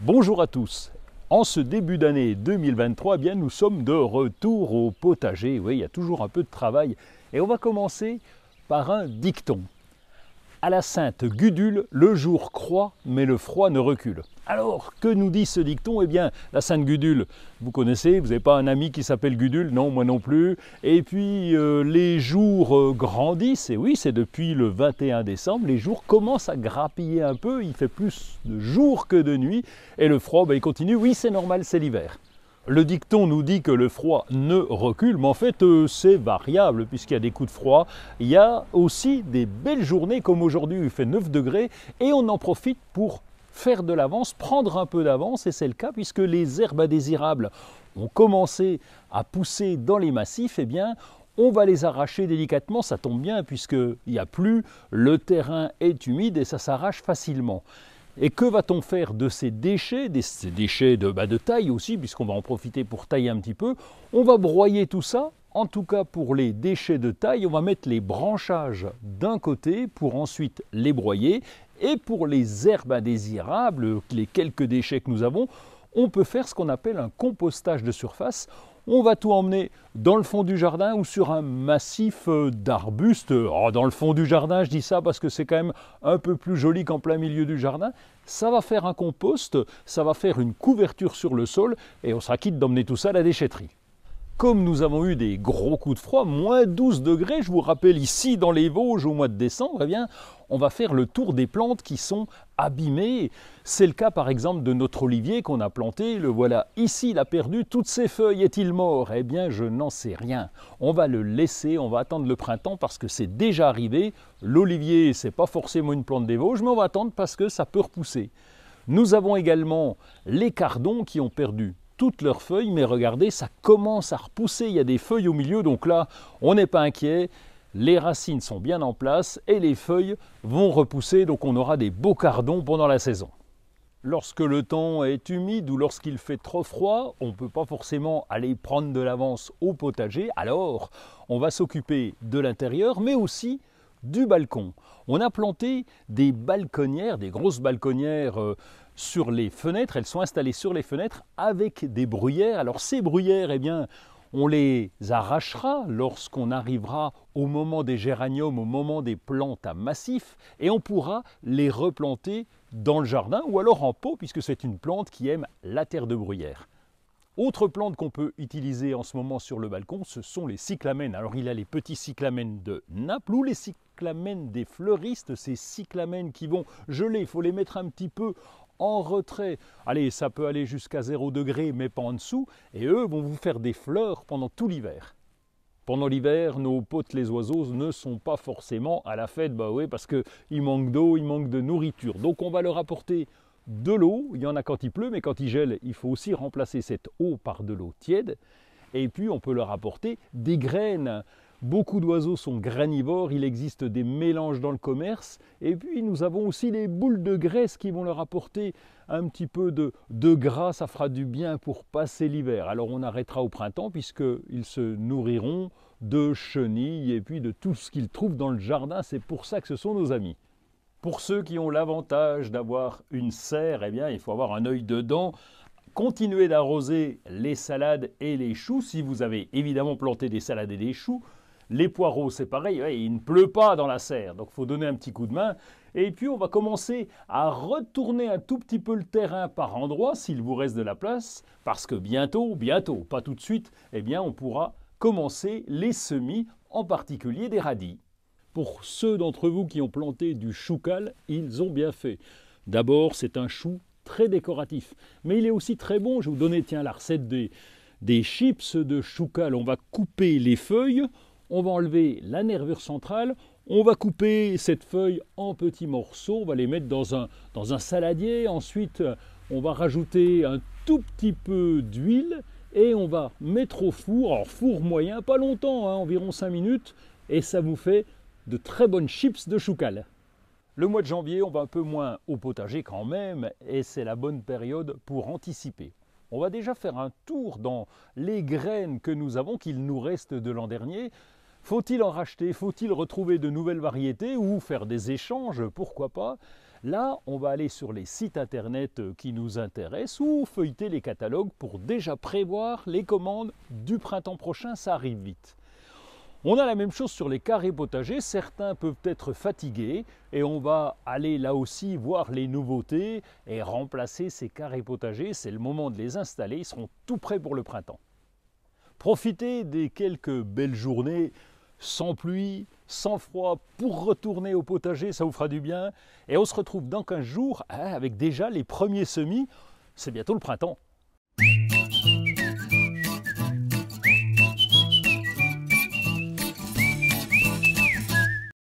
Bonjour à tous. En ce début d'année 2023, eh bien, nous sommes de retour au potager. Oui, il y a toujours un peu de travail. Et on va commencer par un dicton. À la sainte Gudule, le jour croît, mais le froid ne recule. Alors, que nous dit ce dicton? Eh bien, la sainte Gudule, vous connaissez, vous n'avez pas un ami qui s'appelle Gudule? Non, moi non plus. Et puis, les jours grandissent, et oui, c'est depuis le 21 décembre, les jours commencent à grappiller un peu, il fait plus de jours que de nuit, et le froid, il continue, oui, c'est normal, c'est l'hiver. Le dicton nous dit que le froid ne recule, mais en fait c'est variable puisqu'il y a des coups de froid. Il y a aussi des belles journées comme aujourd'hui, il fait 9 degrés et on en profite pour faire de l'avance, prendre un peu d'avance, et c'est le cas puisque les herbes indésirables ont commencé à pousser dans les massifs. Eh bien, on va les arracher délicatement, ça tombe bien puisqu'il n'y a plus, le terrain est humide et ça s'arrache facilement. Et que va-t-on faire de ces déchets, ces déchets de taille aussi, puisqu'on va en profiter pour tailler un petit peu? On va broyer tout ça, en tout cas pour les déchets de taille, on va mettre les branchages d'un côté pour ensuite les broyer. Et pour les herbes indésirables, les quelques déchets que nous avons, on peut faire ce qu'on appelle un compostage de surface. On va tout emmener dans le fond du jardin ou sur un massif d'arbustes. Oh, dans le fond du jardin, je dis ça parce que c'est quand même un peu plus joli qu'en plein milieu du jardin. Ça va faire un compost, ça va faire une couverture sur le sol et on sera quitte d'emmener tout ça à la déchetterie. Comme nous avons eu des gros coups de froid, moins 12 degrés, je vous rappelle ici dans les Vosges au mois de décembre, eh bien, on va faire le tour des plantes qui sont abîmées. C'est le cas par exemple de notre olivier qu'on a planté, le voilà ici, il a perdu toutes ses feuilles, est-il mort? Eh bien, je n'en sais rien. On va le laisser, on va attendre le printemps parce que c'est déjà arrivé. L'olivier, c'est pas forcément une plante des Vosges, mais on va attendre parce que ça peut repousser. Nous avons également les cardons qui ont perdu toutes leurs feuilles, mais regardez, ça commence à repousser, il y a des feuilles au milieu, donc là, on n'est pas inquiet, les racines sont bien en place et les feuilles vont repousser, donc on aura des beaux cardons pendant la saison. Lorsque le temps est humide ou lorsqu'il fait trop froid, on ne peut pas forcément aller prendre de l'avance au potager, alors on va s'occuper de l'intérieur, mais aussi du balcon. On a planté des balconnières, des grosses balconnières sur les fenêtres, elles sont installées sur les fenêtres avec des bruyères. Alors ces bruyères, eh bien, on les arrachera lorsqu'on arrivera au moment des géraniums, au moment des plantes à massif, et on pourra les replanter dans le jardin ou alors en pot, puisque c'est une plante qui aime la terre de bruyère. Autre plante qu'on peut utiliser en ce moment sur le balcon, ce sont les cyclamènes. Alors il y a les petits cyclamènes de Naples ou les cyclamènes des fleuristes, ces cyclamènes qui vont geler, il faut les mettre un petit peu en retrait. Allez, ça peut aller jusqu'à 0 degré, mais pas en dessous, et eux vont vous faire des fleurs pendant tout l'hiver. Pendant l'hiver, nos potes les oiseaux ne sont pas forcément à la fête, oui, parce qu'il manque d'eau, il manque de nourriture. Donc on va leur apporter de l'eau, il y en a quand il pleut, mais quand il gèle, il faut aussi remplacer cette eau par de l'eau tiède. Et puis on peut leur apporter des graines. Beaucoup d'oiseaux sont granivores, il existe des mélanges dans le commerce. Et puis nous avons aussi les boules de graisse qui vont leur apporter un petit peu de gras, ça fera du bien pour passer l'hiver. Alors on arrêtera au printemps puisqu'ils se nourriront de chenilles et puis de tout ce qu'ils trouvent dans le jardin. C'est pour ça que ce sont nos amis. Pour ceux qui ont l'avantage d'avoir une serre, eh bien, il faut avoir un œil dedans. Continuez d'arroser les salades et les choux. Si vous avez évidemment planté des salades et des choux, les poireaux, c'est pareil, il ne pleut pas dans la serre, donc il faut donner un petit coup de main. Et puis on va commencer à retourner un tout petit peu le terrain par endroits, s'il vous reste de la place, parce que bientôt, pas tout de suite, eh bien, on pourra commencer les semis, en particulier des radis. Pour ceux d'entre vous qui ont planté du choucal, ils ont bien fait. D'abord, c'est un chou très décoratif, mais il est aussi très bon. Je vais vous donner la recette des chips de choucal. On va couper les feuilles, on va enlever la nervure centrale, on va couper cette feuille en petits morceaux, on va les mettre dans un saladier. Ensuite, on va rajouter un tout petit peu d'huile et on va mettre au four, alors four moyen, pas longtemps, environ 5 minutes, et ça vous fait de très bonnes chips de choucal. Le mois de janvier, on va un peu moins au potager quand même, et c'est la bonne période pour anticiper. On va déjà faire un tour dans les graines que nous avons, qu'il nous reste de l'an dernier. Faut-il en racheter? Faut-il retrouver de nouvelles variétés ou faire des échanges? Pourquoi pas? Là, on va aller sur les sites internet qui nous intéressent ou feuilleter les catalogues pour déjà prévoir les commandes du printemps prochain, ça arrive vite. On a la même chose sur les carrés potagers, certains peuvent être fatigués et on va aller là aussi voir les nouveautés et remplacer ces carrés potagers, c'est le moment de les installer, ils seront tout prêts pour le printemps. Profitez des quelques belles journées sans pluie, sans froid, pour retourner au potager, ça vous fera du bien. Et on se retrouve dans 15 jours avec déjà les premiers semis, c'est bientôt le printemps.